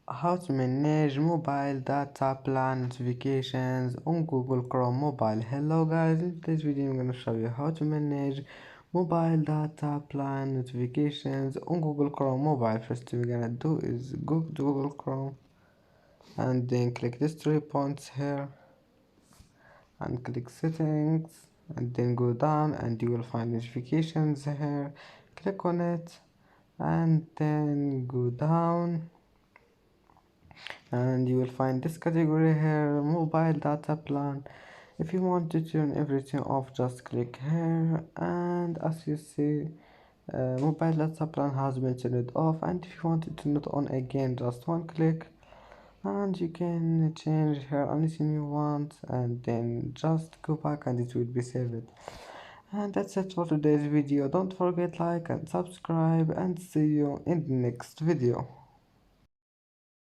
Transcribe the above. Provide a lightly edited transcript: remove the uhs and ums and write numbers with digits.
How to manage mobile data plan notifications on Google Chrome mobile. Hello guys, in today's video I'm going to show you how to manage mobile data plan notifications on Google Chrome mobile. First thing we're going to do is go to Google Chrome and then click these three points here and click settings and then go down and you will find notifications here. Click on it and then go down and you will find this category here, mobile data plan. If you want to turn everything off, just click here, and as you see, mobile data plan has been turned off. And if you want to turn it on again, just one click and you can change here anything you want and then just go back and it will be saved. And that's it for today's video. Don't forget like and subscribe and see you in the next video.